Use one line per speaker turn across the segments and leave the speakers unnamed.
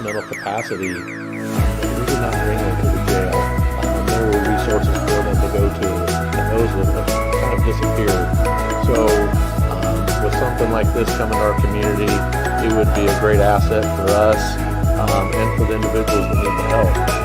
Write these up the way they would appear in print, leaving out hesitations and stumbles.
mental capacity, we did not bring them to the jail. There were resources for them to go to, and those have kind of disappeared. So with something like this coming to our community, it would be a great asset for us and for the individuals that need the help.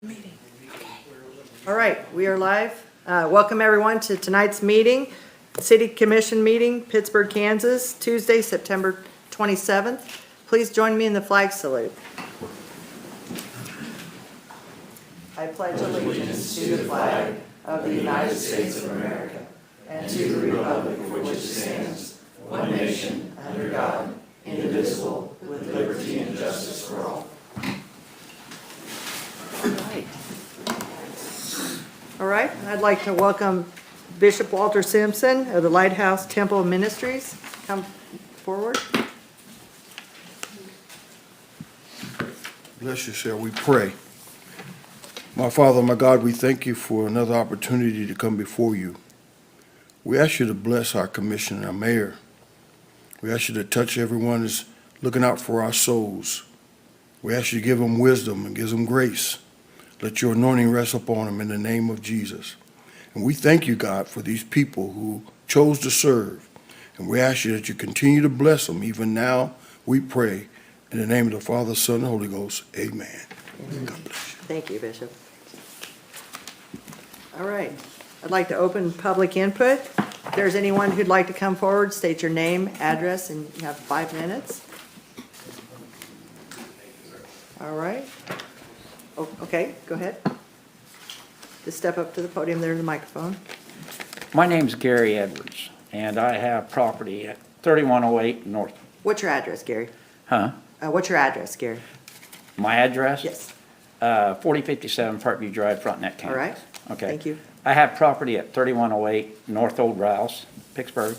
Meeting. Okay. All right, we are live. Welcome everyone to tonight's meeting, City Commission meeting, Pittsburgh, Kansas, Tuesday, September 27th. Please join me in the flag salute. I pledge allegiance to the flag of the United States of America and to the republic for which it stands, one nation, under God, indivisible, with liberty and justice for all. All right, I'd like to welcome Bishop Walter Sampson of the Lighthouse Temple Ministries. Come forward.
Bless you, shall we pray. My Father, my God, we thank you for another opportunity to come before you. We ask you to bless our commissioner, our mayor. We ask you to touch everyone who's looking out for our souls. We ask you to give them wisdom and give them grace. Let your anointing rest upon them in the name of Jesus. And we thank you, God, for these people who chose to serve. And we ask you that you continue to bless them. Even now, we pray in the name of the Father, Son, and Holy Ghost. Amen. God bless you.
Thank you, Bishop. All right, I'd like to open public input. If there's anyone who'd like to come forward, state your name, address, and you have 5 minutes. All right. Oh, okay, go ahead. Just step up to the podium there to the microphone.
My name's Gary Edwards, and I have property at 3108 North.
What's your address, Gary?
Huh?
What's your address, Gary?
My address?
Yes.
4057 Parkview Drive, Frontenac, Kansas.
All right.
Okay.
Thank you.
I have property at 3108 North Old Rouse, Pittsburgh.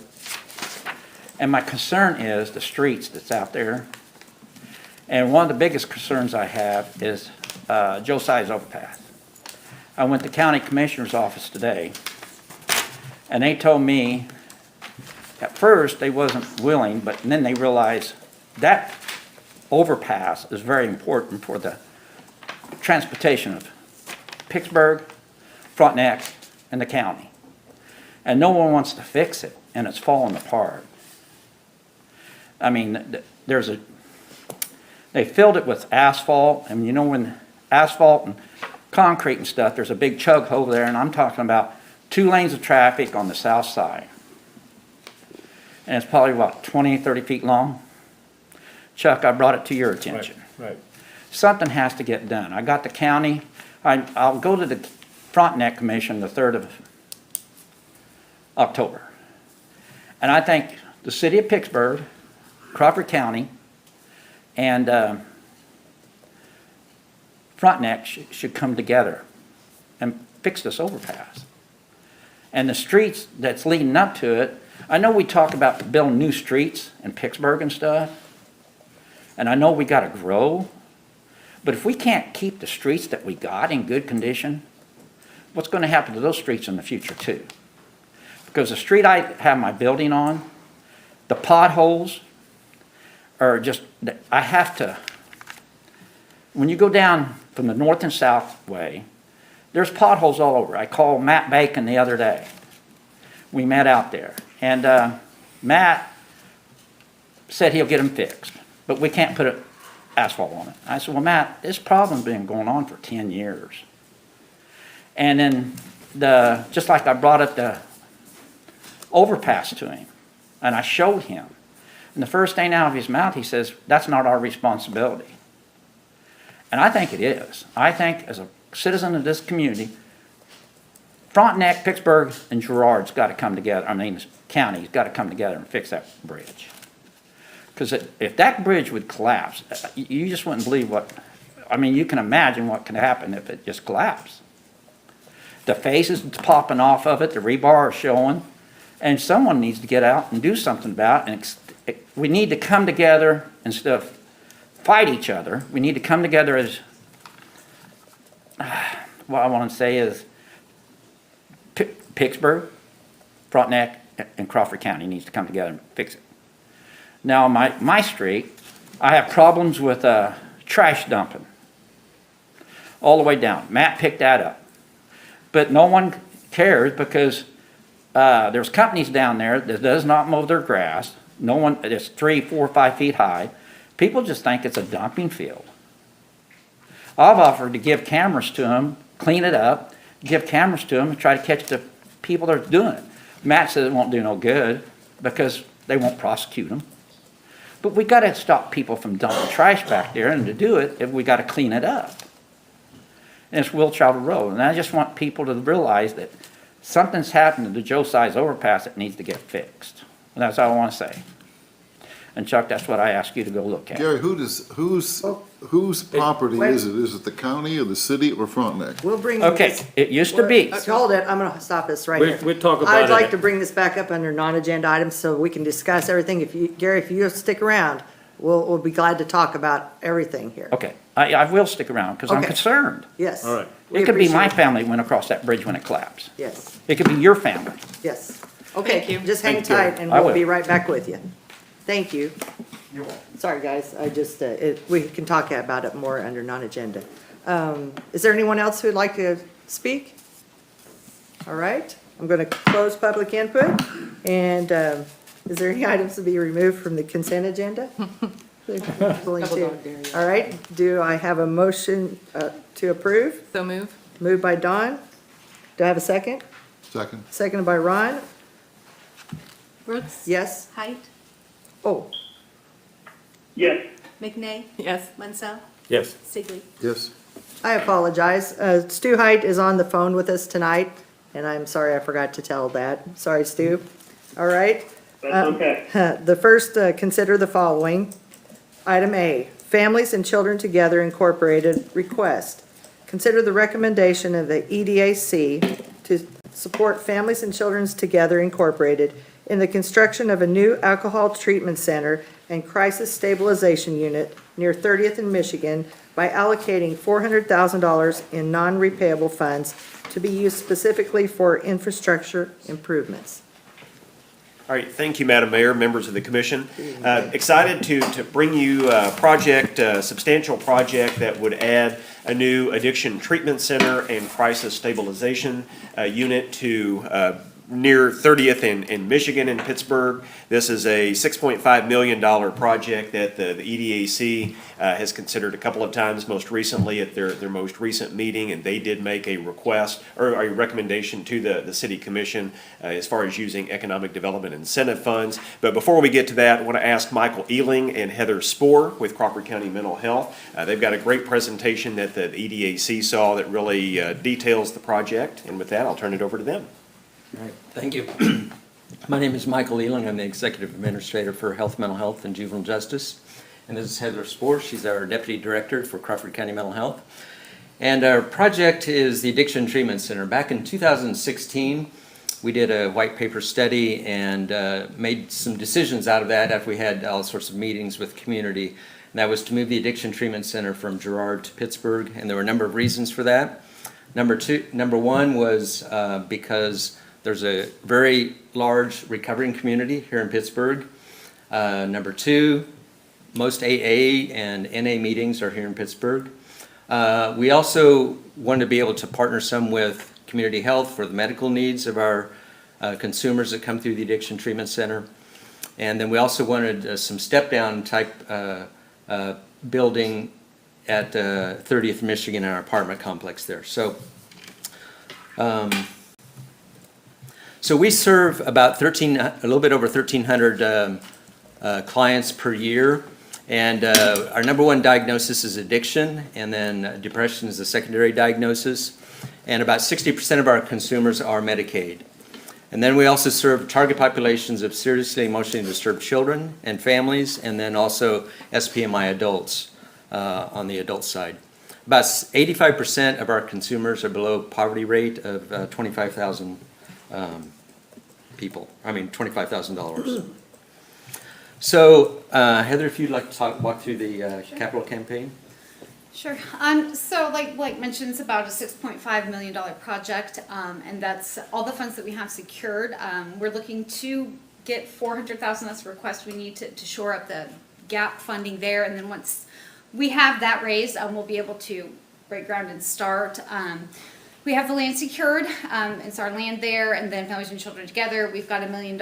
And my concern is the streets that's out there. And one of the biggest concerns I have is Josiah's overpass. I went to county commissioner's office today, and they told me, at first, they wasn't willing, but then they realized that overpass is very important for the transportation of Pittsburgh, Frontenac, and the county. And no one wants to fix it, and it's falling apart. I mean, they filled it with asphalt, and you know when asphalt and concrete and stuff, there's a big chug over there, and I'm talking about 2 lanes of traffic on the south side. And it's probably, what, 20, 30 feet long? Chuck, I brought it to your attention.
Right.
Something has to get done. I got the county, I'll go to the Frontenac Commission the 3rd of October. And I think the city of Pittsburgh, Crawford County, and Frontenac should come together and fix this overpass. And the streets that's leading up to it, I know we talk about building new streets in Pittsburgh and stuff, and I know we gotta grow, but if we can't keep the streets that we got in good condition, what's gonna happen to those streets in the future too? Because the street I have my building on, the potholes are just, I have to, when you go down from the north and south way, there's potholes all over. I called Matt Bacon the other day. We met out there. And Matt said he'll get them fixed, but we can't put asphalt on it. I said, well, Matt, this problem's been going on for 10 years. And then just like I brought up the overpass to him, and I showed him. And the first thing out of his mouth, he says, that's not our responsibility. And I think it is. I think as a citizen of this community, Frontenac, Pittsburgh, and Girard's got to come together. I mean, the county's got to come together and fix that bridge. Because if that bridge would collapse, you just wouldn't believe what, I mean, you can imagine what could happen if it just collapsed. The faces popping off of it, the rebar is showing, and someone needs to get out and do something about it. And we need to come together instead of fight each other. We need to come together as, what I want to say is, Pittsburgh, Frontenac, and Crawford County needs to come together and fix it. Now, my street, I have problems with trash dumping all the way down. Matt picked that up. But no one cares because there's companies down there that does not mow their grass. No one, it's 3, 4, 5 feet high. People just think it's a dumping field. I've offered to give cameras to them, clean it up, give cameras to them and try to catch the people that are doing it. Matt says it won't do no good because they won't prosecute them. But we got to stop people from dumping trash back there, and to do it, we got to clean it up. And it's Will-Traveled Road. And I just want people to realize that something's happened to the Josiah's overpass that needs to get fixed. And that's all I want to say. And Chuck, that's what I ask you to go look at.
Gary, whose property
wait.
is it? Is it the county or the city or Frontenac?
We'll bring
Okay,
this.
it used to be.
Hold it, I'm gonna stop this right here.
We'll talk about
I'd
it.
like to bring this back up under non-agenda items so we can discuss everything. If you, Gary, if you'll stick around, we'll be glad to talk about everything here.
Okay, I will stick around because I'm
Okay.
concerned.
Yes.
All right.
We
It could be my
appreciate it.
family that went across that bridge when it collapsed.
Yes,
It could be your family.
yes. Okay,
Thank you.
just hang
Thank you.
tight and
I
we'll
will.
be right back with you. Thank you. Sorry, guys, I just, we can talk about it more under non-agenda. Is there anyone else who'd like to speak? All right, I'm gonna close public input, and, is there any items to be removed from the consent agenda? All right, do I have a motion, to approve?
So move.
Moved by Don. Do I have a second?
Second?
Seconded by Ron.
Brooks?
Yes?
Height?
Oh,
Yes.
McNay?
Yes.
Munsell?
Yes.
Sigley?
Yes.
I apologize. Stu Height is on the phone with us tonight, and I'm sorry I forgot to tell that. Sorry, Stu. All right.
That's okay.
The first, consider the following. Item A, Families and Children Together Incorporated request. Consider the recommendation of the EDAC to support Families and Children Together Incorporated in the construction of a new alcohol treatment center and crisis stabilization unit near 30th in Michigan by allocating $400,000 in non-repayable funds to be used specifically for infrastructure improvements.
All right, thank you, Madam Mayor, members of the commission. Excited to bring you a project, a substantial project that would add a new addiction treatment center and crisis stabilization unit to near 30th in Michigan and Pittsburgh. This is a $6.5 million project that the EDAC has considered a couple of times, most recently at their most recent meeting, and they did make a request or a recommendation to the city commission as far as using economic development incentive funds. But before we get to that, I want to ask Michael Ealing and Heather Spoor with Crawford County Mental Health. They've got a great presentation that the EDAC saw that really details the project, and with that, I'll turn it over to them.
All right, thank you. My name is Michael Ealing. I'm the Executive Administrator for Health, Mental Health, and Juvenile Justice. And this is Heather Spoor. She's our Deputy Director for Crawford County Mental Health. And our project is the Addiction Treatment Center. Back in 2016, we did a white paper study and made some decisions out of that after we had all sorts of meetings with community. And that was to move the Addiction Treatment Center from Girard to Pittsburgh, and there were a number of reasons for that. Number one was because there's a very large recovering community here in Pittsburgh. Number two, most AA and NA meetings are here in Pittsburgh. We also wanted to be able to partner some with community health for the medical needs of our consumers that come through the Addiction Treatment Center. And then we also wanted some step-down type building at 30th Michigan in our apartment complex there. So we serve about a little bit over 1,300 clients per year, and our number one diagnosis is addiction, and then depression is the secondary diagnosis, and about 60% of our consumers are Medicaid. And then we also serve target populations of seriously emotionally disturbed children and families, and then also SPMI adults on the adult side. About 85% of our consumers are below poverty rate of 25,000 people. I mean, $25,000. So, Heather, if you'd like to walk through the capital campaign.
Sure. So like mentioned, it's about a $6.5 million project, and that's all the funds that we have secured. We're looking to get $400,000. That's a request we need to shore up the gap funding there, and then once we have that raised, we'll be able to break ground and start. We have the land secured. It's our land there, and then Families and Children Together. We've got $1 million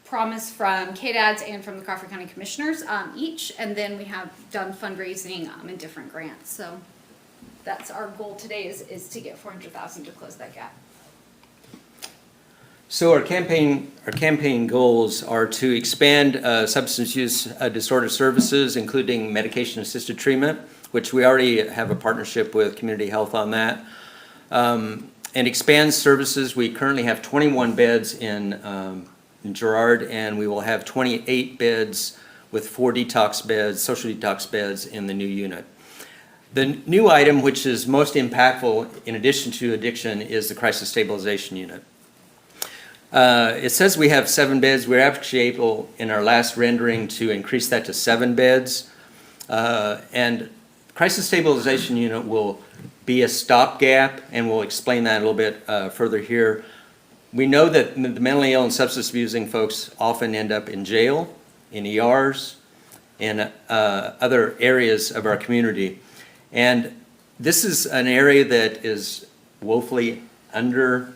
promise from KDADS and from the Crawford County Commissioners each, and then we have done fundraising in different grants. So that's our goal today is to get $400,000 to close that gap.
So our campaign goals are to expand substance use disorder services, including medication-assisted treatment, which we already have a partnership with Community Health on that, and expand services. We currently have 21 beds in Girard, and we will have 28 beds with 4 detox beds, social detox beds in the new unit. The new item, which is most impactful in addition to addiction, is the crisis stabilization unit. It says we have 7 beds. We're actually able, in our last rendering, to increase that to 7 beds. And crisis stabilization unit will be a stopgap, and we'll explain that a little bit further here. We know that the mentally ill and substance abusing folks often end up in jail, in ERs, and other areas of our community. And this is an area that is woefully under,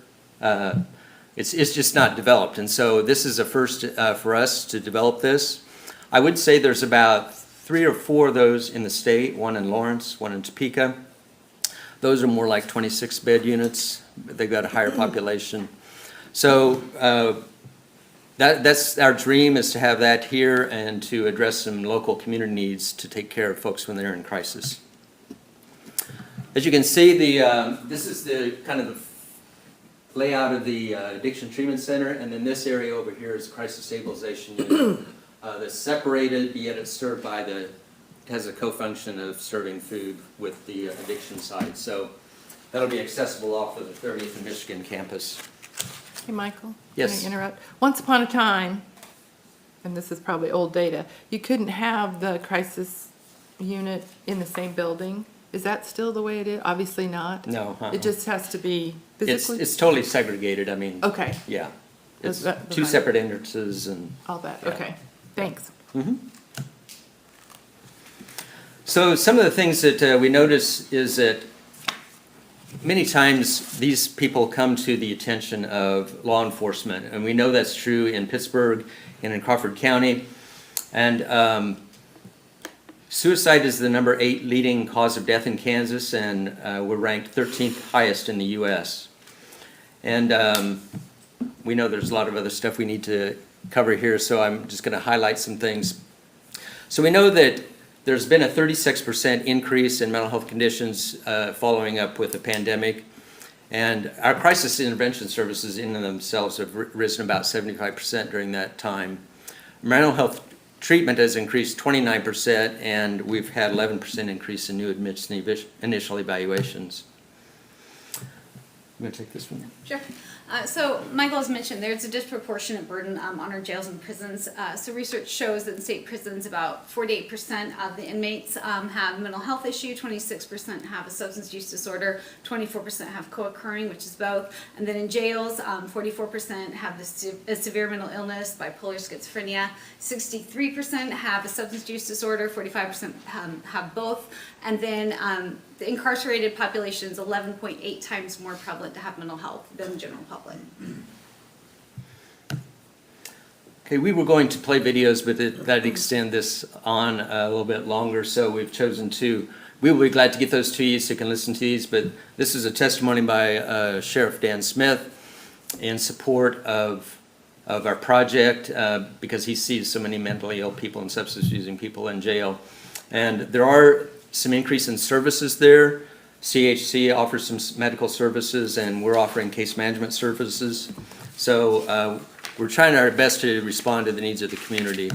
it's just not developed. And so this is a first for us to develop this. I would say there's about 3 or 4 of those in the state, one in Lawrence, one in Topeka. Those are more like 26-bed units. They've got a higher population. So that's our dream, is to have that here and to address some local community needs to take care of folks when they're in crisis. As you can see, this is the kind of the layout of the addiction treatment center, and then this area over here is crisis stabilization unit. That's separated, yet it's served by it has a co-function of serving food with the addiction side. So that'll be accessible off of the 30th and Michigan campus.
Hey, Michael?
Yes.
Can I interrupt? Once upon a time, and this is probably old data, you couldn't have the crisis unit in the same building. Is that still the way it is? Obviously not.
No,
It just has to be physically?
It's totally segregated, I mean.
Okay,
Yeah. It's
That-
two separate entrances and.
all that,
Yeah.
okay. Thanks.
So some of the things that we notice is that many times these people come to the attention of law enforcement, and we know that's true in Pittsburgh and in Crawford County. And suicide is the number 8 leading cause of death in Kansas, and we're ranked 13th highest in the U.S. And we know there's a lot of other stuff we need to cover here, so I'm just going to highlight some things. So we know that there's been a 36% increase in mental health conditions following up with the pandemic. And our crisis intervention services in themselves have risen about 75% during that time. Mental health treatment has increased 29%, and we've had 11% increase in new admits and initial evaluations. I'm going to take this one.
Sure. So Michael has mentioned there's a disproportionate burden on our jails and prisons. So research shows that in state prisons, about 48% of the inmates have a mental health issue, 26% have a substance use disorder, 24% have co-occurring, which is both. And then in jails, 44% have a severe mental illness, bipolar schizophrenia, 63% have a substance use disorder, 45% have both. And then the incarcerated population is 11.8 times more prevalent to have mental health than the general public.
Okay, we were going to play videos, but that extend this on a little bit longer, so we've chosen to. We will be glad to get those to you so you can listen to these, but this is a testimony by Sheriff Dan Smith in support of our project because he sees so many mentally ill people and substance using people in jail. And there are some increase in services there. CHC offers some medical services, and we're offering case management services. So we're trying our best to respond to the needs of the community.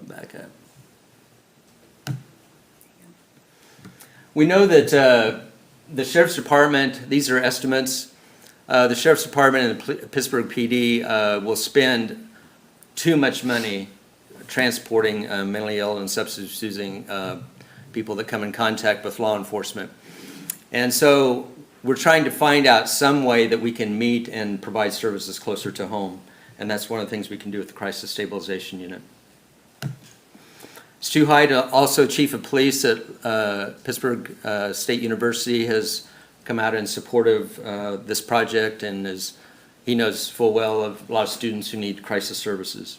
Back up. We know that the Sheriff's Department, these are estimates, the Sheriff's Department and the Pittsburgh PD will spend too much money transporting mentally ill and substance using people that come in contact with law enforcement. And so we're trying to find out some way that we can meet and provide services closer to home. And that's one of the things we can do with the Crisis Stabilization Unit. Stu Hyde, also Chief of Police at Pittsburgh State University, has come out in support of this project, and he knows full well of a lot of students who need crisis services.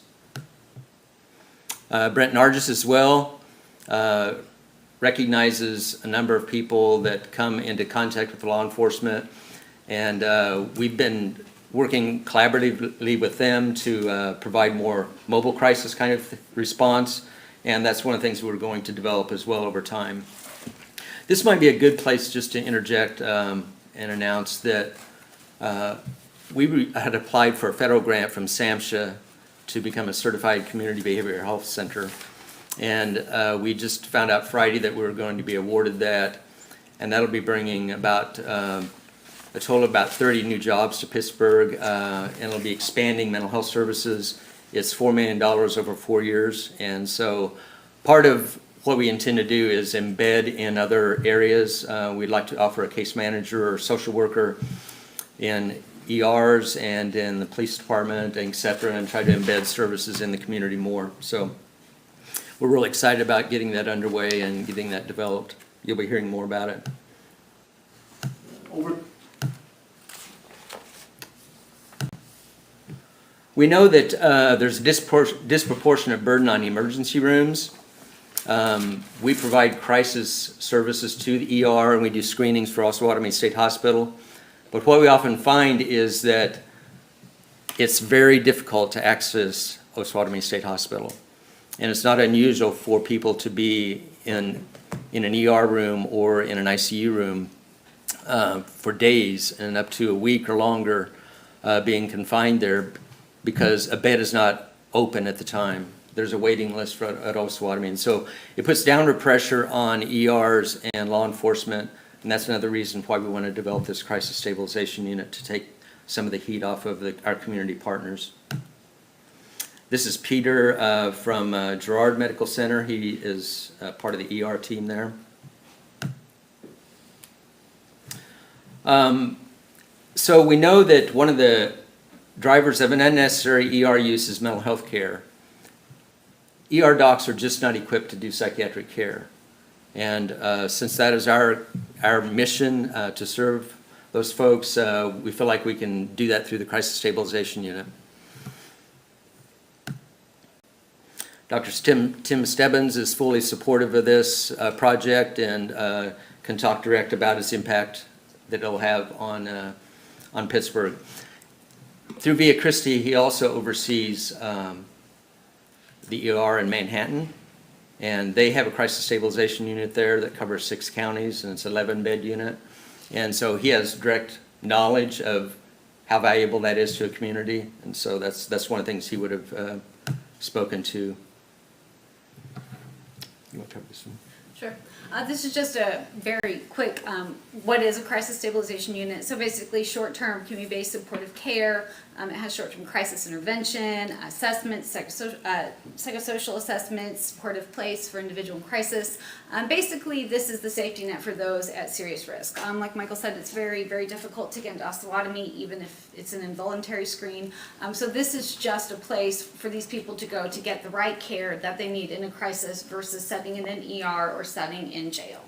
Brent Nargis as well recognizes a number of people that come into contact with law enforcement, and we've been working collaboratively with them to provide more mobile crisis kind of response, and that's one of the things we're going to develop as well over time. This might be a good place just to interject and announce that we had applied for a federal grant from SAMHSA to become a certified community behavioral health center. And we just found out Friday that we were going to be awarded that, and that'll be bringing about a total of about 30 new jobs to Pittsburgh, and it'll be expanding mental health services. It's $4 million over 4 years, and so part of what we intend to do is embed in other areas. We'd like to offer a case manager or social worker in ERs and in the police department, et cetera, and try to embed services in the community more. So we're really excited about getting that underway and getting that developed. You'll be hearing more about it. We know that there's a disproportionate burden on emergency rooms. We provide crisis services to the ER, and we do screenings for Osawatomie State Hospital. But what we often find is that it's very difficult to access Osawatomie State Hospital. And it's not unusual for people to be in an ER room or in an ICU room for days and up to a week or longer being confined there because a bed is not open at the time. There's a waiting list at Osawatomie. And so it puts downward pressure on ERs and law enforcement. And that's another reason why we want to develop this crisis stabilization unit, to take some of the heat off of our community partners. This is Peter from Girard Medical Center. He is part of the ER team there. So we know that one of the drivers of an unnecessary ER use is mental health care. ER docs are just not equipped to do psychiatric care. And since that is our mission to serve those folks, we feel like we can do that through the crisis stabilization unit. Dr. Tim Stebbins is fully supportive of this project and can talk direct about its impact that it'll have on Pittsburgh. Through Via Christi, he also oversees the ER in Manhattan, and they have a crisis stabilization unit there that covers 6 counties, and it's an 11-bed unit. And so he has direct knowledge of how valuable that is to a community, and so that's one of the things he would have spoken to. You want to cover this one?
Sure. This is just a very quick, what is a crisis stabilization unit? So basically short-term community-based supportive care. It has short-term crisis intervention, assessments, psychosocial assessments, supportive place for individual in crisis. Basically, this is the safety net for those at serious risk. Like Michael said, it's very, very difficult to get into osteotomy, even if it's an involuntary screen. So this is just a place for these people to go to get the right care that they need in a crisis versus setting in an ER or setting in jail.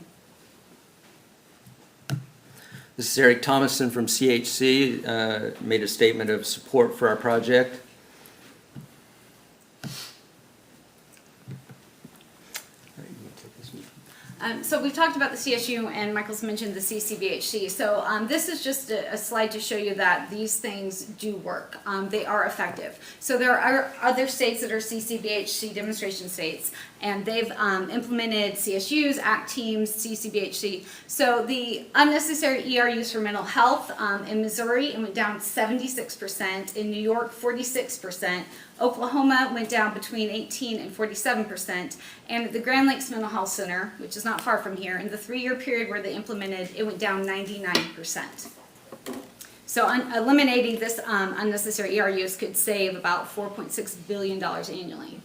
This is Eric Thomason from CHC, made a statement of support for our project.
So we've talked about the CSU, and Michael's mentioned the CCBHC. So this is just a slide to show you that these things do work. They are effective. So there are other states that are CCBHC demonstration states, and they've implemented CSUs, ACT teams, CCBHC. So the unnecessary ER use for mental health in Missouri, it went down 76%. In New York, 46%. Oklahoma went down between 18 and 47%. And at the Grand Lakes Mental Health Center, which is not far from here, in the 3-year period where they implemented, it went down 99%. So eliminating this unnecessary ER use could save about $4.6 billion annually.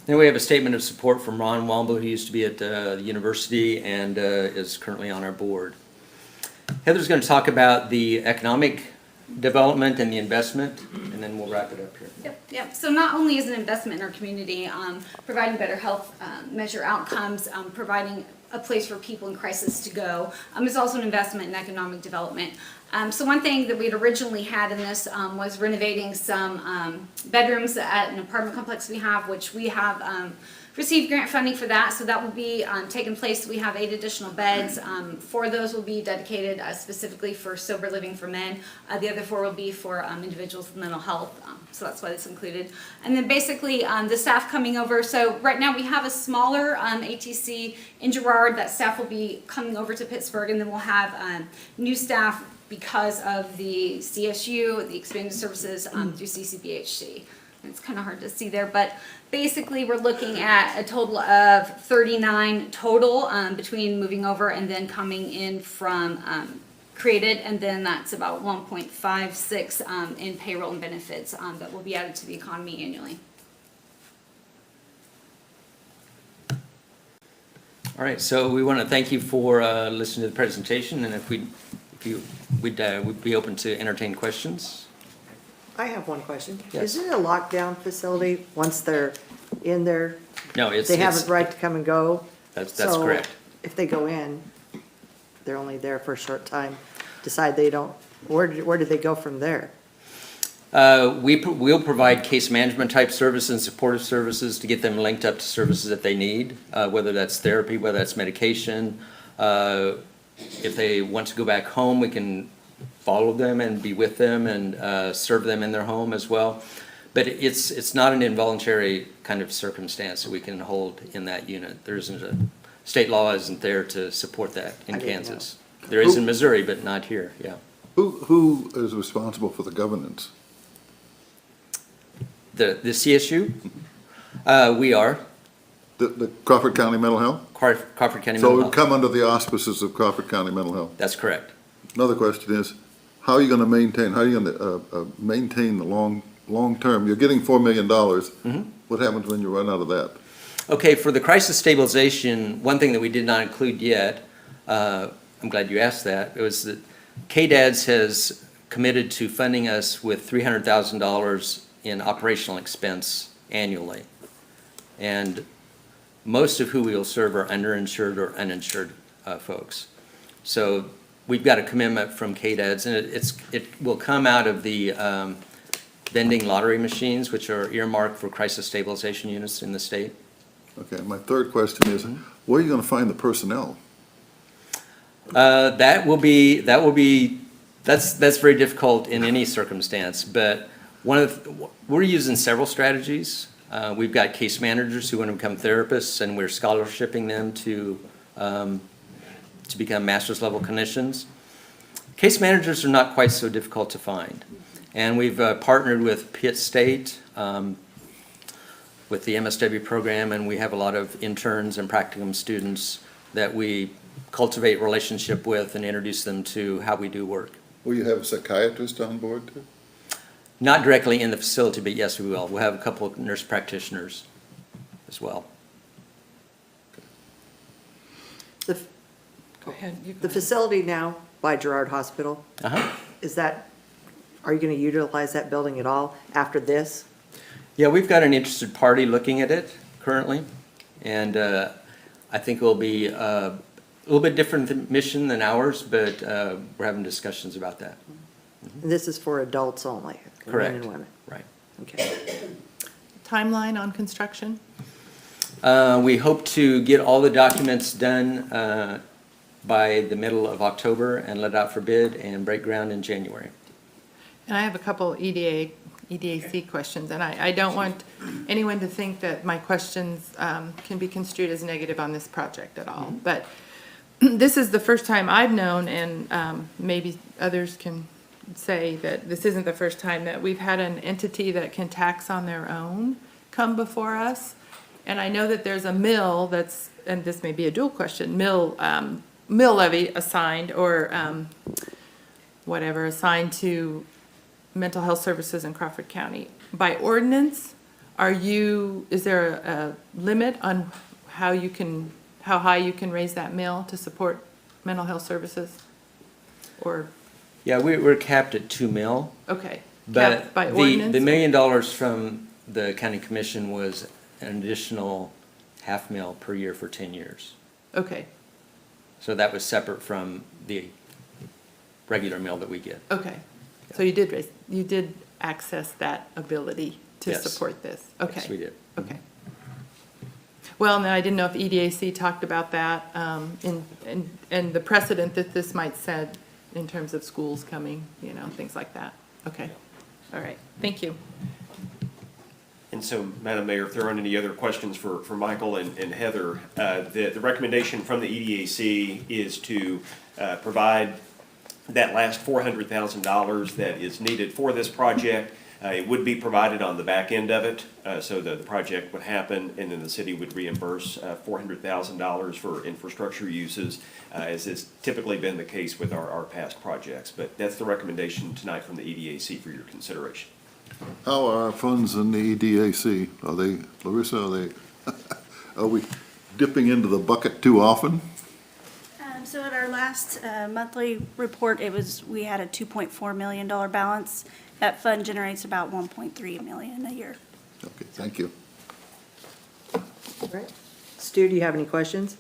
Then we have a statement of support from Ron Womble, who used to be at the university and is currently on our board. Heather's going to talk about the economic development and the investment, and then we'll wrap it up here.
Yep. So not only is an investment in our community, providing better health measure outcomes, providing a place for people in crisis to go, it's also an investment in economic development. So one thing that we had originally had in this was renovating some bedrooms at an apartment complex we have, which we have received grant funding for that, so that will be taking place. We have 8 additional beds. 4 of those will be dedicated specifically for sober living for men. The other 4 will be for individuals with mental health, so that's why it's included. And then basically the staff coming over, so right now we have a smaller ATC in Girard. That staff will be coming over to Pittsburgh, and then we'll have new staff because of the CSU, the expanded services through CCBHC. It's kind of hard to see there, but basically we're looking at a total of 39 total between moving over and then coming in from created, and then that's about 1.56 in payroll and benefits that will be added to the economy annually.
All right, so we want to thank you for listening to the presentation, and we'd be open to entertain questions.
I have one question.
Yes.
Is it a lockdown facility once they're in there?
No,
They have a right to come and go?
That's
So
correct.
if they go in, they're only there for a short time, decide they don't, where do they go from there?
We'll provide case management type services and supportive services to get them linked up to services that they need, whether that's therapy, whether that's medication. If they want to go back home, we can follow them and be with them and serve them in their home as well. But it's not an involuntary kind of circumstance that we can hold in that unit. There isn't state law isn't there to support that in
I didn't
Kansas. There is in Missouri, but not here, yeah.
Who is responsible for the governance?
The CSU, we are,
The Crawford County Mental Health?
Crawford County
So it
Mental
would
Health.
come under the auspices of Crawford County Mental Health.
That's correct.
Another question is, how are you gonna maintain the long term? You're getting $4 million. What happens when you run out of that?
Okay, for the crisis stabilization, one thing that we did not include yet, I'm glad you asked that, it was that KDADS has committed to funding us with $300,000 in operational expense annually. And most of who we will serve are underinsured or uninsured folks. So we've got a commitment from KDADS, and it will come out of the vending lottery machines, which are earmarked for crisis stabilization units in the state.
Okay, my third question is, where are you gonna find the personnel?
That's very difficult in any circumstance, but we're using several strategies. We've got case managers who want to become therapists, and we're scholarshiping them to become master's level clinicians. Case managers are not quite so difficult to find. And we've partnered with Pitt State, with the MSW program, and we have a lot of interns and practicum students that we cultivate relationship with and introduce them to how we do work.
Will you have a psychiatrist on board too?
Not directly in the facility, but yes, we will. We'll have a couple of nurse practitioners as well.
Go
ahead, you go
The
ahead.
facility now by Girard Hospital,
Uh-huh.
are you going to utilize that building at all after this?
Yeah, we've got an interested party looking at it currently, and I think it will be a little bit different mission than ours, but we're having discussions about that.
And this is for adults only?
Correct.
Men and women?
Right.
Okay.
Timeline on construction?
We hope to get all the documents done by the middle of October and let out for bid and break ground in January.
And I have a couple EDAC questions, and I don't want anyone to think that my questions can be construed as negative on this project at all. But this is the first time I've known, and maybe others can say that this isn't the first time that we've had an entity that can tax on their own come before us. And I know that there's a mill that's, and this may be a dual question, mill levy assigned or whatever, assigned to mental health services in Crawford County. By ordinance, is there a limit on how high you can raise that mill to support mental health services? Or,
Yeah, we're capped at 2 mil.
okay,
But
capped by
the
ordinance?
$1 million from the county commission was an additional $500,000 per year for 10 years.
Okay,
So that was separate from the regular mill that we get.
okay. So you did access that ability to
Yes.
support this? Okay.
Yes, we did.
Okay. Well, and then I didn't know if EDAC talked about that, and the precedent that this might set in terms of schools coming, things like that. Okay, all right, thank you.
And so, Madam Mayor, if there aren't any other questions for Michael and Heather, the recommendation from the EDAC is to provide that last $400,000 that is needed for this project. It would be provided on the back end of it, so the project would happen, and then the city would reimburse $400,000 for infrastructure uses, as has typically been the case with our past projects. But that's the recommendation tonight from the EDAC for your consideration.
How are our funds in the EDAC? Larissa, are we dipping into the bucket too often?
So at our last monthly report, we had a $2.4 million balance. That fund generates about $1.3 million a year.
Okay, thank you.
All right. Stu, do you have any questions?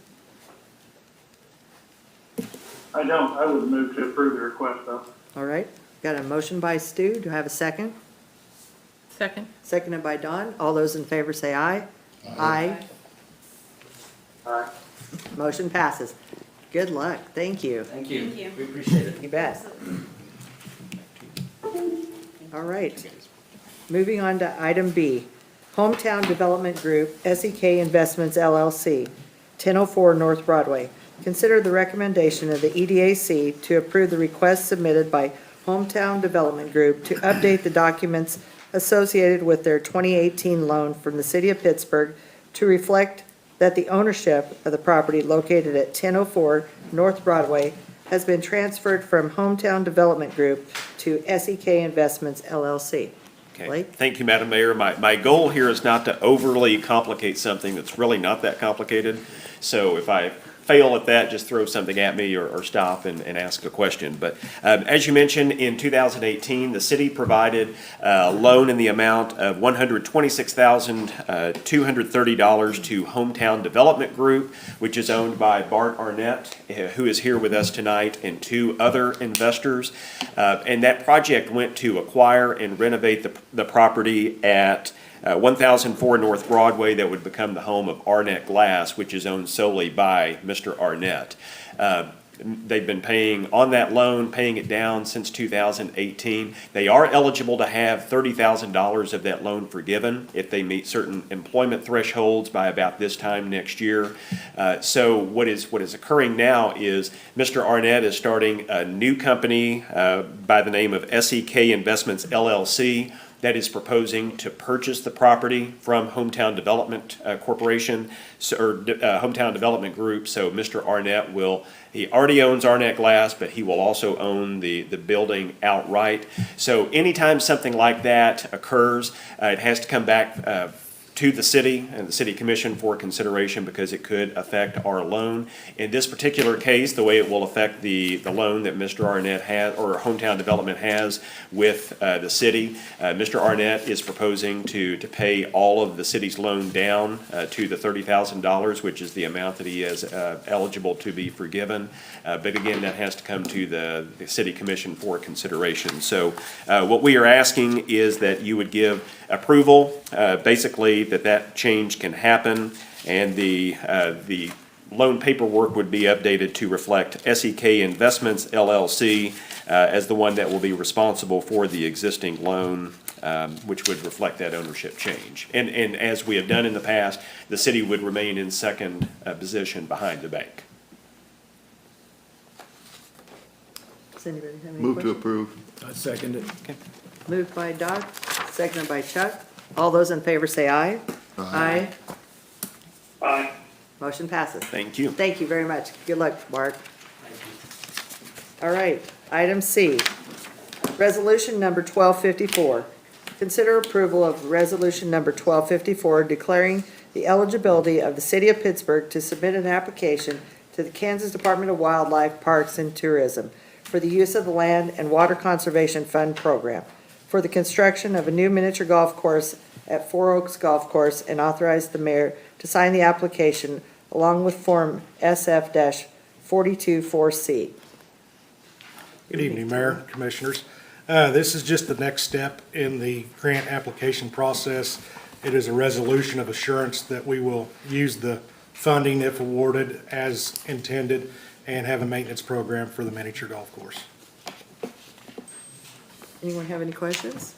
I don't. I would move to approve the request, though.
All right. Got a motion by Stu. Do I have a second?
Second?
Seconded by Don. All those in favor say aye. Aye.
Aye.
Motion passes. Good luck. Thank you.
Thank you.
Thank you.
We appreciate it.
You bet. All right. Moving on to item B, Hometown Development Group, SEK Investments LLC, 1004 North Broadway. Consider the recommendation of the EDAC to approve the request submitted by Hometown Development Group to update the documents associated with their 2018 loan from the City of Pittsburgh to reflect that the ownership of the property located at 1004 North Broadway has been transferred from Hometown Development Group to SEK Investments LLC.
Okay.
Blake?
Thank you, Madam Mayor. My goal here is not to overly complicate something that's really not that complicated. So if I fail at that, just throw something at me or stop and ask a question. But as you mentioned, in 2018, the city provided a loan in the amount of $126,230 to Hometown Development Group, which is owned by Bart Arnett, who is here with us tonight, and 2 other investors. And that project went to acquire and renovate the property at 1004 North Broadway that would become the home of Arnett Glass, which is owned solely by Mr. Arnett. They've been paying on that loan, paying it down since 2018. They are eligible to have $30,000 of that loan forgiven if they meet certain employment thresholds by about this time next year. So what is occurring now is Mr. Arnett is starting a new company by the name of SEK Investments LLC that is proposing to purchase the property from Hometown Development Corporation, or Hometown Development Group. So Mr. Arnett he already owns Arnett Glass, but he will also own the building outright. So anytime something like that occurs, it has to come back to the city and the city commission for consideration because it could affect our loan. In this particular case, the way it will affect the loan that Mr. Arnett has, or Hometown Development has with the city, Mr. Arnett is proposing to pay all of the city's loan down to the $30,000, which is the amount that he is eligible to be forgiven. But again, that has to come to the city commission for consideration. So what we are asking is that you would give approval, basically that change can happen, and the loan paperwork would be updated to reflect SEK Investments LLC as the one that will be responsible for the existing loan, which would reflect that ownership change. And as we have done in the past, the city would remain in second position behind the bank.
Does anybody have any
Move to
questions?
approve.
I second it.
Moved by Doc, seconded by Chuck. All those in favor say aye. Aye.
Aye.
Motion passes.
Thank you.
Thank you very much. Good luck, Mark. All right, item C, resolution number 1254. Consider approval of resolution number 1254 declaring the eligibility of the city of Pittsburgh to submit an application to the Kansas Department of Wildlife, Parks, and Tourism for the use of the Land and Water Conservation Fund program for the construction of a new miniature golf course at Four Oaks Golf Course, and authorize the mayor to sign the application along with Form SF-424C.
Good evening, Mayor, Commissioners. This is just the next step in the grant application process. It is a resolution of assurance that we will use the funding, if awarded, as intended, and have a maintenance program for the miniature golf course.
Anyone have any questions?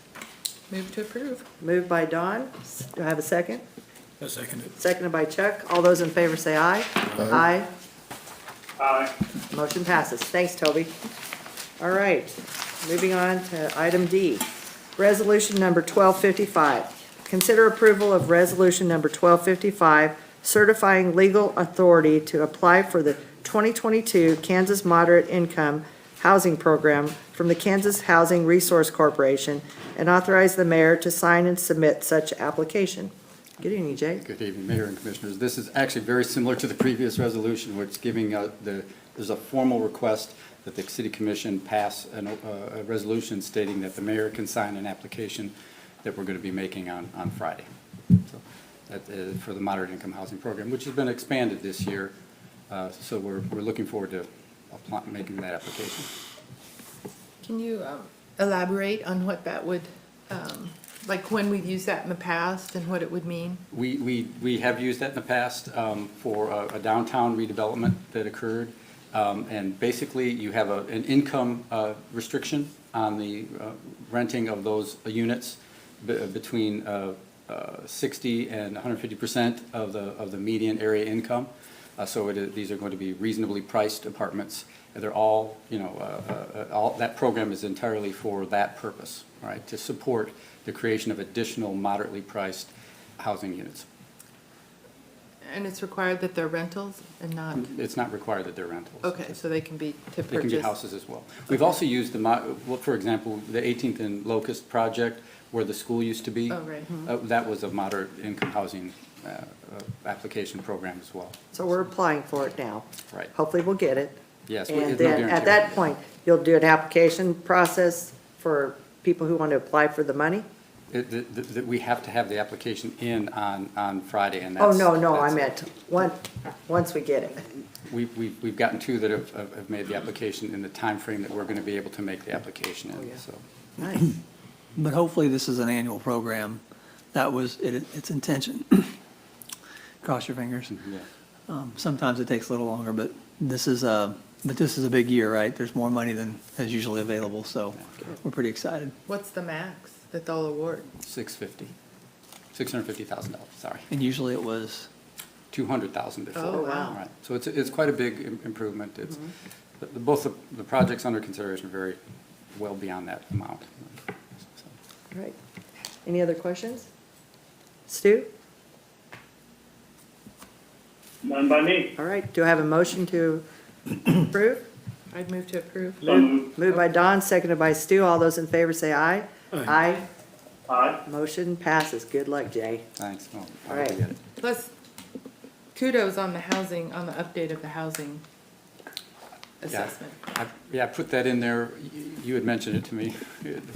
Move to approve.
Moved by Dawn. Do I have a second?
I second it.
Seconded by Chuck. All those in favor say aye. Aye.
Aye.
Motion passes. Thanks, Toby. All right, moving on to item D. Resolution number 1255. Consider approval of resolution number 1255, certifying legal authority to apply for the 2022 Kansas Moderate Income Housing Program from the Kansas Housing Resource Corporation, and authorize the mayor to sign and submit such application. Good evening, Jay.
Good evening, Mayor and Commissioners. This is actually very similar to the previous resolution, which is giving there's a formal request that the City Commission pass a resolution stating that the mayor can sign an application that we're going to be making on Friday. So that, for the Moderate Income Housing Program, which has been expanded this year. So we're looking forward to making that application.
Can you elaborate on what that would, like when we've used that in the past and what it would mean?
We have used that in the past for a downtown redevelopment that occurred, And basically, you have an income restriction on the renting of those units between 60 and 150% of the median area income. These are going to be reasonably priced apartments. And they're all, that program is entirely for that purpose, right? To support the creation of additional moderately priced housing units.
And it's required that they're rentals and not,
It's not required that they're rentals.
okay, so they can be to
They can be
purchase.
houses as well. We've also used for example, the 18th and Locust project, where the school used to be.
Oh, right.
That was a moderate income housing application program as well.
So we're applying for it now.
Right.
Hopefully we'll get it.
Yes.
And
no
then
guarantee.
at that point, you'll do an application process for people who want to apply for the money?
We have to have the application in on Friday, and
Oh,
that's.
no, I
that's-
meant, once we get it.
We've gotten two that have made the application in the time frame that we're going to be able to make the application
Oh,
in,
yeah.
so.
Nice.
But hopefully this is an annual program. That was its intention. Cross your fingers.
Yeah.
Sometimes it takes a little longer, but this is a big year, right? There's more money than is usually available, so we're pretty excited.
What's the max that they'll award?
$650,000, sorry.
And usually it was,
200,000 before.
Oh, wow.
Right. So it's quite a big improvement. It's, both the projects under consideration are very well beyond that amount. So.
All right. Any other questions? Stu?
None by me.
All right, do I have a motion to approve?
I'd move to approve.
So moved.
Moved by Don, seconded by Stu. All those in favor say aye. Aye.
Aye.
Motion passes. Good luck, Jay.
Thanks. Well,
All
I
right.
hope we get it.
Plus, kudos on the housing, on the update of the housing assessment.
I put that in there. You had mentioned it to me,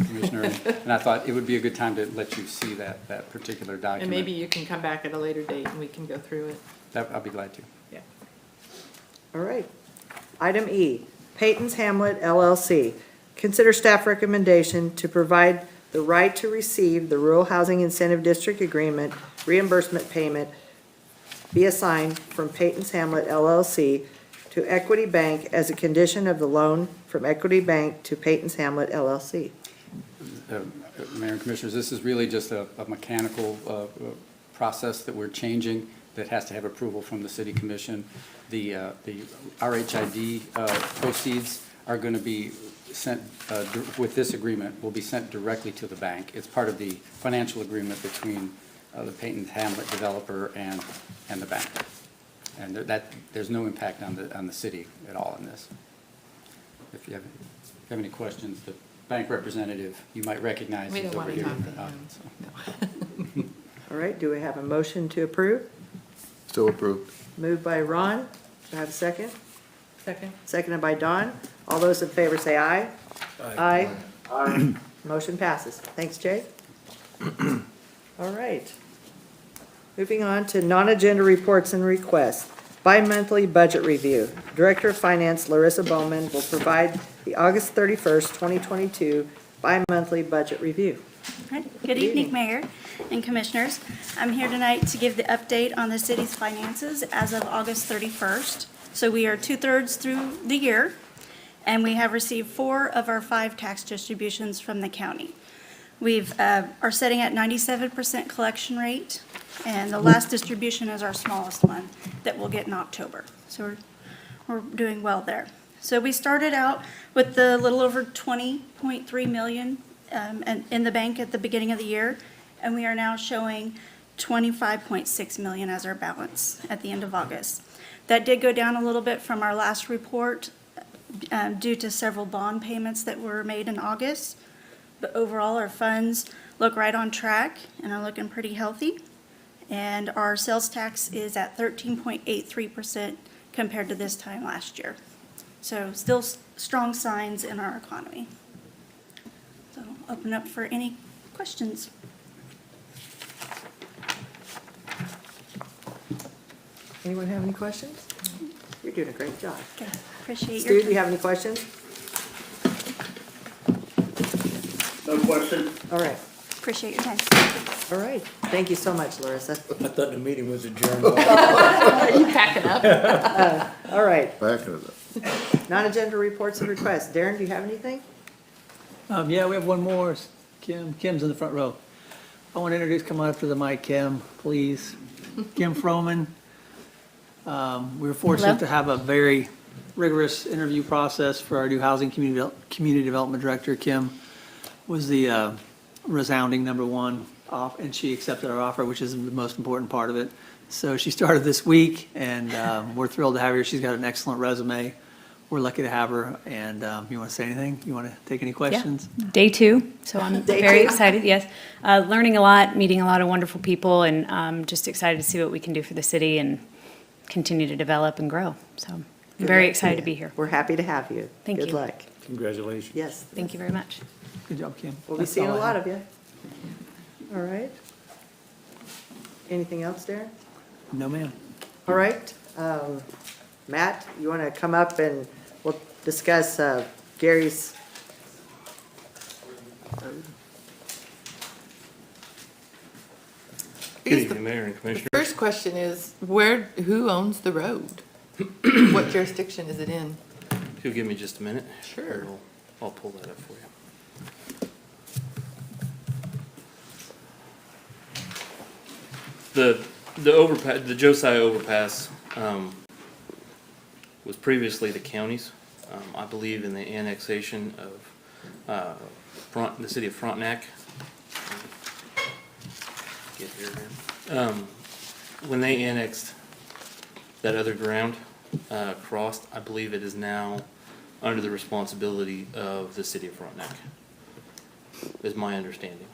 Commissioner, and I thought it would be a good time to let you see that particular document.
And maybe you can come back at a later date and we can go through it.
I'll be glad to.
Yeah.
All right. Item E, Peyton's Hamlet LLC. Consider staff recommendation to provide the right to receive the Rural Housing Incentive District Agreement reimbursement payment be assigned from Peyton's Hamlet LLC to Equity Bank as a condition of the loan from Equity Bank to Peyton's Hamlet LLC.
Mayor and Commissioners, this is really just a mechanical process that we're changing that has to have approval from the City Commission. The RHID proceeds are going to be sent, with this agreement, will be sent directly to the bank. It's part of the financial agreement between the Peyton Hamlet developer and the bank. And there's no impact on the city at all in this. If you have any questions, the bank representative you might recognize
We
is
don't
over
want to
here.
talk to him.
All right, do we have a motion to approve?
Still approved.
Moved by Ron. Do I have a second?
Second?
Seconded by Don. All those in favor say aye. Aye.
Aye.
Motion passes. Thanks, Jay. All right. Moving on to non-agenda reports and requests. Bi-monthly budget review. Director of Finance Larissa Bowman will provide the August 31st, 2022 bi-monthly budget review.
All right. Good evening, Mayor and Commissioners. I'm here tonight to give the update on the city's finances as of August 31st. So we are 2/3 through the year, and we have received 4 of our 5 tax distributions from the county. We've are setting at 97% collection rate, and the last distribution is our smallest one that we'll get in October. So we're doing well there. So we started out with the little over 20.3 million in the bank at the beginning of the year, and we are now showing 25.6 million as our balance at the end of August. That did go down a little bit from our last report due to several bond payments that were made in August. But overall, our funds look right on track and are looking pretty healthy. And our sales tax is at 13.83% compared to this time last year. So still strong signs in our economy. So I'll open up for any questions.
Anyone have any questions? You're doing a great job.
Okay, appreciate
Stu,
your
do you
time.
have any questions?
No question.
All right.
Appreciate your time.
All right. Thank you so much, Larissa.
I thought the meeting was adjourned.
Are you packing up?
All right.
Backing it up.
Non-agenda reports and requests. Darren, do you have anything?
Yeah, we have one more. Kim's in the front row. I want to introduce, come on up to the mic, Kim, please. Kim Froman. We were fortunate to have a very rigorous interview process for our new housing community development director. Kim was the resounding number one off, and she accepted our offer, which is the most important part of it. So she started this week, and we're thrilled to have her. She's got an excellent resume. We're lucky to have her. And you want to say anything? You want to take any questions?
Yeah. Day 2, so I'm very excited, yes. Learning a lot, meeting a lot of wonderful people, and just excited to see what we can do for the city and continue to develop and grow. So I'm very excited to be here.
We're happy to have you.
Thank you.
Good luck.
Congratulations.
Yes.
Thank you very much.
Good job, Kim.
We'll be seeing a lot of you. All right. Anything else, Darren?
No, ma'am.
All right. Matt, you want to come up and we'll discuss Gary's.
Good evening, Mayor and Commissioner.
The first question is, who owns the road? What jurisdiction is it in?
If you'll give me just a minute.
Sure.
I'll pull that up for you. The overpass, the Josiah overpass, was previously the county's. I believe in the annexation of the city of Frontenac. Get here. When they annexed that other ground crossed, I believe it is now under the responsibility of the city of Frontenac, is my understanding.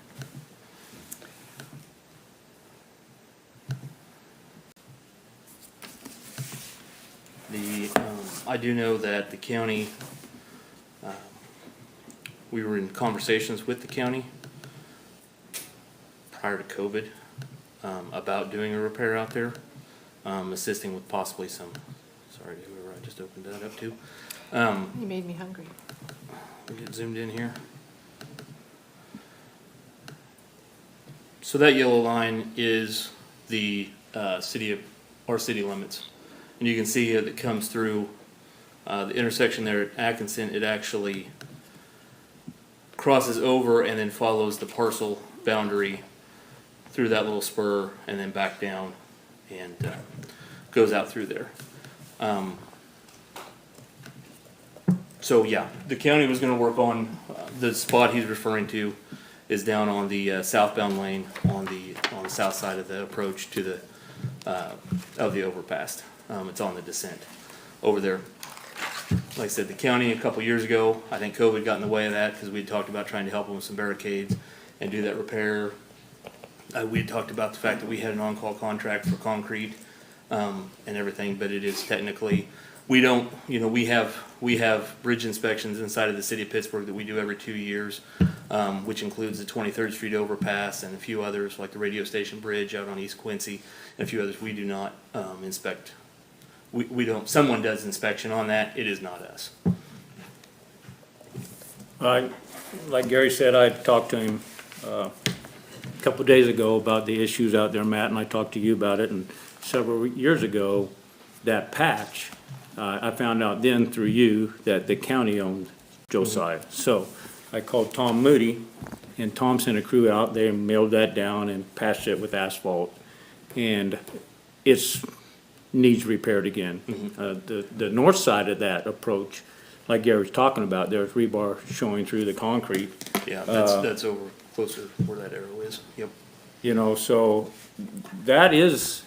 I do know that the county, we were in conversations with the county prior to COVID about doing a repair out there, assisting with possibly some, sorry to whoever I just opened that up to.
You made me hungry.
We'll get zoomed in here. So that yellow line is the our city limits. And you can see that it comes through the intersection there at Atkinson. It actually crosses over and then follows the parcel boundary through that little spur and then back down and goes out through there. So yeah, the county was going to work on the spot he's referring to is down on the southbound lane on the south side of the approach to the of the overpass. It's on the descent over there. Like I said, the county a couple years ago, I think COVID got in the way of that because we had talked about trying to help them with some barricades and do that repair. We had talked about the fact that we had an on-call contract for concrete and everything, but it is technically, we don't, we have bridge inspections inside of the city of Pittsburgh that we do every 2 years, which includes the 23rd Street overpass and a few others like the radio station bridge out on East Quincy and a few others. We do not inspect. We don't, someone does inspection on that, it is not us.
Like Gary said, I talked to him a couple of days ago about the issues out there, Matt, and I talked to you about it, and several years ago, that patch, I found out then through you that the county owned Josiah. So I called Tom Moody, and Tom sent a crew out, they milled that down and patched it with asphalt, and it's needs repaired again. The north side of that approach, like Gary was talking about, there's rebar showing through the concrete.
Yeah, that's over closer where that arrow is. Yep.
So that is,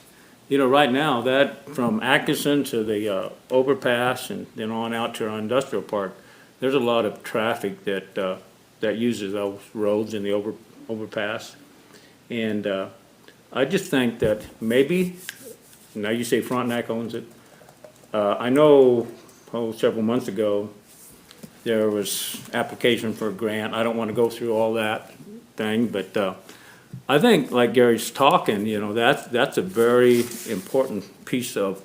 right now, that from Atkinson to the overpass and then on out to our industrial park, there's a lot of traffic that uses those roads and the overpass. And I just think that maybe, now you say Frontenac owns it. I know, several months ago, there was application for a grant. I don't want to go through all that thing, but I think like Gary's talking, that's a very important piece of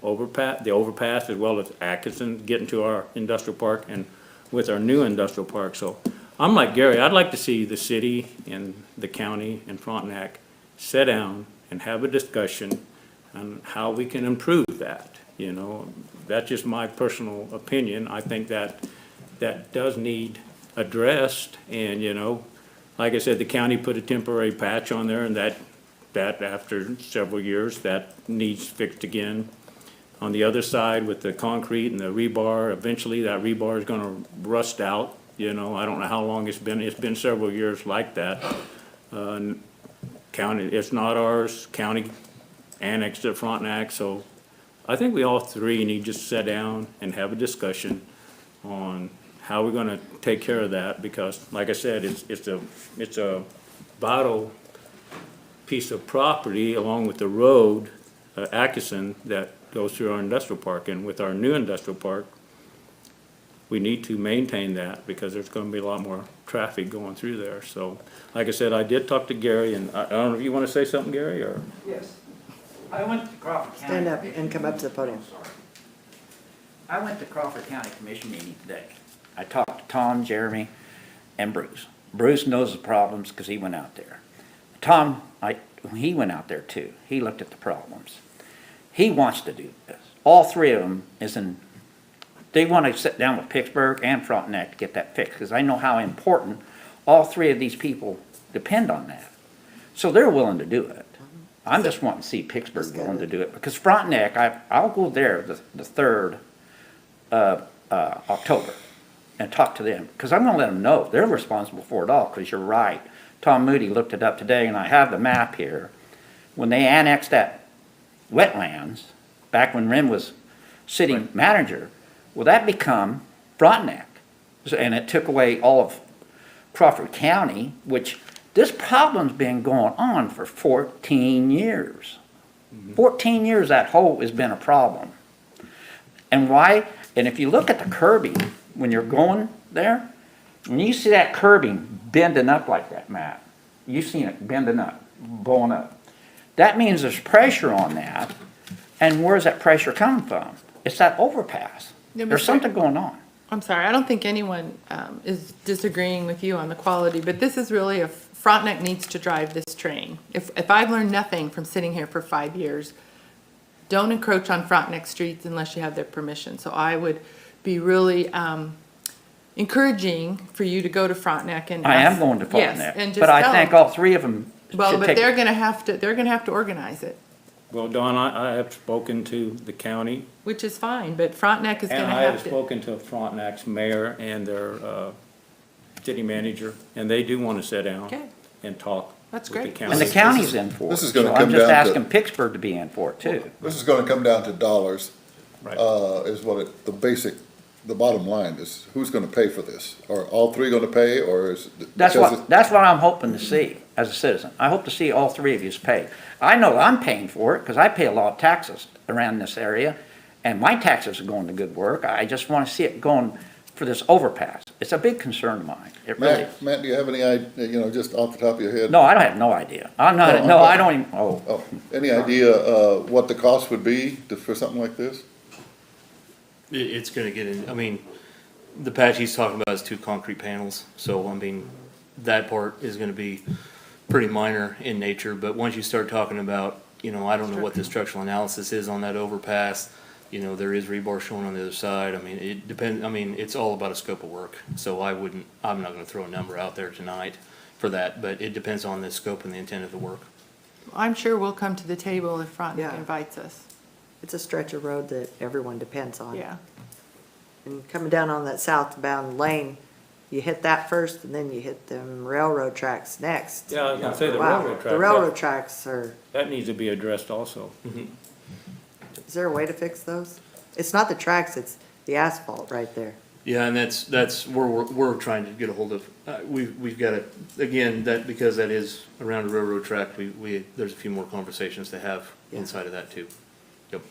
the overpass as well as Atkinson, getting to our industrial park and with our new industrial park. So I'm like Gary, I'd like to see the city and the county and Frontenac sit down and have a discussion on how we can improve that. you know. That's just my personal opinion. I think that does need addressed, and, you know, like I said, the county put a temporary patch on there, and that after several years, that needs fixed again. On the other side with the concrete and the rebar, eventually that rebar is gonna rust out, you know. I don't know how long it's been several years like that. County, it's not ours, county annexed it Frontenac, so I think we all three need to sit down and have a discussion on how we're gonna take care of that, because like I said, it's a vital piece of property along with the road, Atkinson, that goes through our industrial park, and with our new industrial park, we need to maintain that because there's gonna be a lot more traffic going through there. So, like I said, I did talk to Gary, and I don't know if you wanna say something, Gary, or?
Yes. I went to Crawford County.
Stand up and come up to the podium.
I went to Crawford County Commission meeting today. I talked to Tom, Jeremy, and Bruce. Bruce knows the problems because he went out there. Tom, he went out there too. He looked at the problems. He wants to do this. All three of them they want to sit down with Pittsburgh and Frontenac to get that fixed, because I know how important all three of these people depend on that. So they're willing to do it. I'm just wanting to see Pittsburgh willing to do it, because Frontenac, I'll go there the 3rd of October and talk to them, because I'm going to let them know they're responsible for it all, because you're right. Tom Moody looked it up today, and I have the map here. When they annexed that wetlands, back when Ren was city manager, well, that become Frontenac. And it took away all of Crawford County, which this problem's been going on for 14 years. 14 years that hole has been a problem. And why? And if you look at the curbing, when you're going there, when you see that curbing bending up like that, Matt, you've seen it bending up, blowing up. That means there's pressure on that. And where's that pressure coming from? It's that overpass.
Yeah,
There's something going on.
I'm sorry, I don't think anyone is disagreeing with you on the quality, but this is really Frontenac needs to drive this train. If I've learned nothing from sitting here for 5 years, don't encroach on Frontenac streets unless you have their permission. So I would be really encouraging for you to go to Frontenac and
I am going to Frontenac,
yes, and just
but I
tell
think
them.
all three of them
Well,
should
but
take.
they're gonna have to organize it,
Well, Don, I have spoken to the county,
which is fine, but Frontenac is
and
gonna
I have
have to.
spoken to Frontenac's mayor and their city manager, and they do want to sit down
Okay.
and talk
That's
with the
great.
county.
And the county's in for it.
this is gonna
So
come
I'm just
down to-
asking Pittsburgh to be in for it too.
This is gonna come down to dollars,
Right.
is what the bottom line is, who's gonna pay for this? Are all three gonna pay, or is?
That's
because
what I'm hoping to see as a citizen. I hope to see all three of yous pay. I know I'm paying for it because I pay a lot of taxes around this area, and my taxes are going to good work. I just want to see it going for this overpass. It's a big concern of mine. It really is.
Matt, do you have any idea, just off the top of your head?
No, I don't have no idea. I'm not, no, I don't even,
Oh, any idea, what the cost would be for something like this?
It's gonna get in, I mean, the patch he's talking about is 2 concrete panels, so I mean, that part is gonna be pretty minor in nature, but once you start talking about, I don't know what the structural analysis is on that overpass, there is rebar showing on the other side, I mean, it depends, it's all about a scope of work, so I'm not gonna throw a number out there tonight for that, but it depends on the scope and the intent of the work.
I'm sure we'll come to the table if Frontenac
Yeah.
invites us.
It's a stretch of road that everyone depends on.
Yeah.
And coming down on that southbound lane, you hit that first and then you hit them railroad tracks next.
Yeah, I was gonna say the
Wow,
railroad track.
the railroad tracks are,
That needs to be addressed also.
is there a way to fix those? It's not the tracks, it's the asphalt right there.
Yeah, and that's where we're trying to get a hold of, we've got to, again, because that is around a railroad track, there's a few more conversations to have inside of that too. Yep.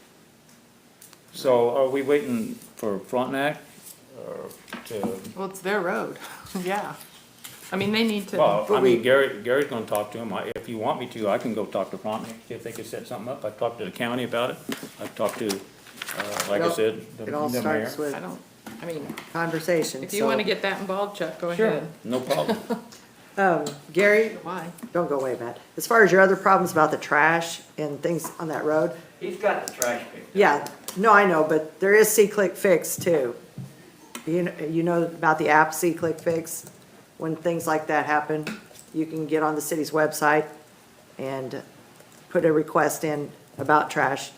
So are we waiting for Frontenac or to?
Well, it's their road, yeah. I mean, they need to.
Well, I mean, Gary's gonna talk to him. If you want me to, I can go talk to Frontenac, see if they can set something up. I've talked to the county about it. I've talked to, like I said, the
It all
mayor.
starts with conversation.
If you want to get that involved, Chuck, go
Sure,
ahead.
no problem.
Gary,
Why?
don't go away, Matt. As far as your other problems about the trash and things on that road,
He's got the trash picked.
yeah, No, I know, but there is C-Click Fix too. You know about the app C-Click Fix? When things like that happen, you can get on the city's website and put a request in about trash.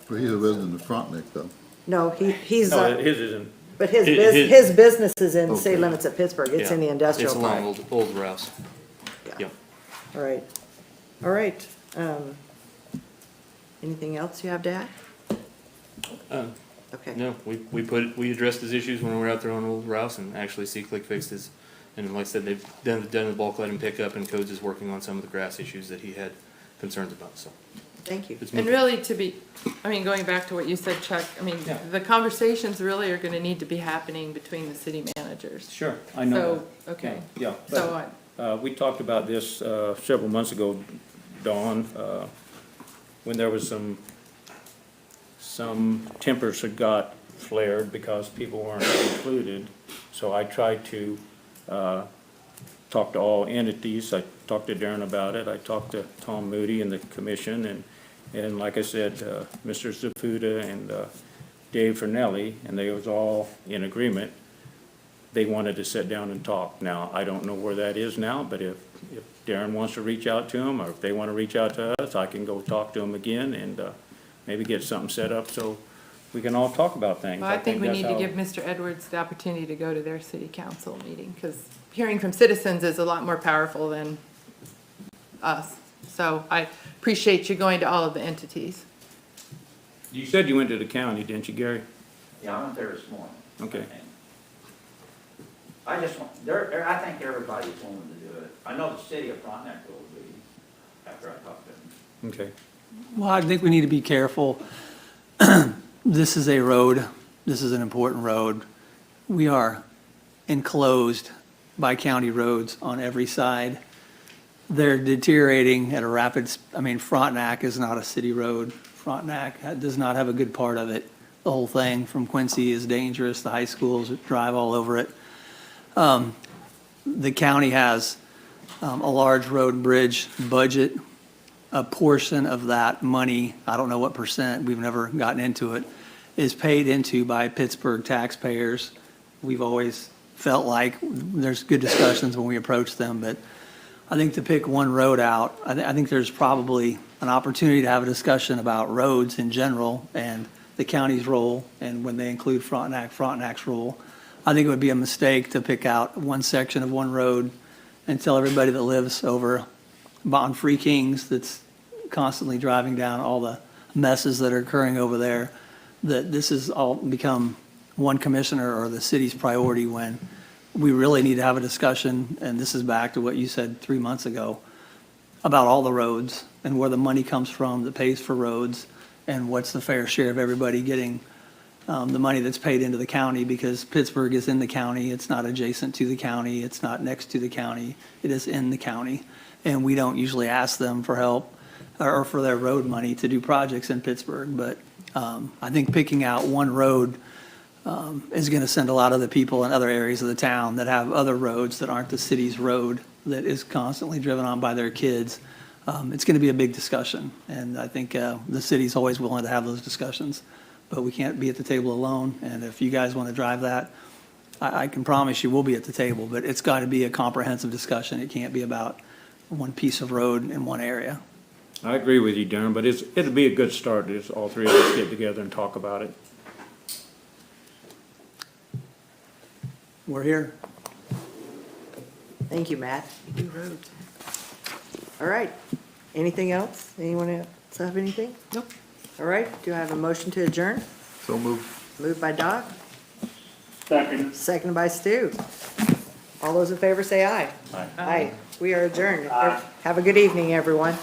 Well, he's a resident of Frontenac, though.
No, he's,
No, his isn't.
but his business is in city limits at Pittsburgh. It's in the industrial
It's
park.
along Old Rouse. Yeah.
All right. All right. Anything else you have to add? Okay.
No, we addressed his issues when we were out there on Old Rouse, and actually C-Click fixed his, and like I said, they've done the bulk let and pickup, and Codes is working on some of the grass issues that he had concerns about, so.
Thank you.
it's
And
moving.
really going back to what you said, Chuck,
Yeah.
the conversations really are gonna need to be happening between the city managers.
Sure, I know
So, okay.
that. Yeah.
So,
We talked about this several months ago, Dawn, when there was some tempers had got flared because people weren't included. So I tried to talk to all entities. I talked to Darren about it. I talked to Tom Moody and the commission, and like I said, Mr. Zafuta and Dave Fernelli, and they was all in agreement. They wanted to sit down and talk. Now, I don't know where that is now, but if Darren wants to reach out to them, or if they want to reach out to us, I can go talk to them again and maybe get something set up so we can all talk about things.
well, I think we
that's
need to
how-
give Mr. Edwards the opportunity to go to their city council meeting, because hearing from citizens is a lot more powerful than us. So I appreciate you going to all of the entities.
You said you went to the county, didn't you, Gary?
Yeah, I went there this morning.
Okay.
I just want, I think everybody's willing to do it. I know the city of Frontenac will be, after I talk to them.
Okay.
Well, I think we need to be careful. This is a road, this is an important road. We are enclosed by county roads on every side. They're deteriorating at a rapid, Frontenac is not a city road. Frontenac does not have a good part of it. The whole thing from Quincy is dangerous, the high schools drive all over it. The county has a large road and bridge budget. A portion of that money, I don't know what percent, we've never gotten into it, is paid into by Pittsburgh taxpayers. We've always felt like there's good discussions when we approach them, but I think to pick one road out, I think there's probably an opportunity to have a discussion about roads in general and the county's role, and when they include Frontenac's role. I think it would be a mistake to pick out one section of one road and tell everybody that lives over on Free Kings that's constantly driving down all the messes that are occurring over there, that this has all become one commissioner or the city's priority, when we really need to have a discussion, and this is back to what you said 3 months ago, about all the roads and where the money comes from that pays for roads, and what's the fair share of everybody getting the money that's paid into the county, because Pittsburgh is in the county. It's not adjacent to the county. It's not next to the county. It is in the county. And we don't usually ask them for help or for their road money to do projects in Pittsburgh. But I think picking out one road is going to send a lot of the people in other areas of the town that have other roads that aren't the city's road, that is constantly driven on by their kids. It's going to be a big discussion. And I think the city's always willing to have those discussions. But we can't be at the table alone. And if you guys want to drive that, I can promise you we'll be at the table. But it's got to be a comprehensive discussion. It can't be about one piece of road in one area.
I agree with you, Darren, but it'll be a good start if all three of us get together and talk about it.
We're here.
Thank you, Matt. You do roads. All right. Anything else? Anyone else have anything? Nope. All right. Do I have a motion to adjourn?
So moved.
Moved by Doc,
Second.
seconded by Stu. All those in favor say aye.
Aye.
Aye. We are adjourned.
Aye.
Have a good evening, everyone.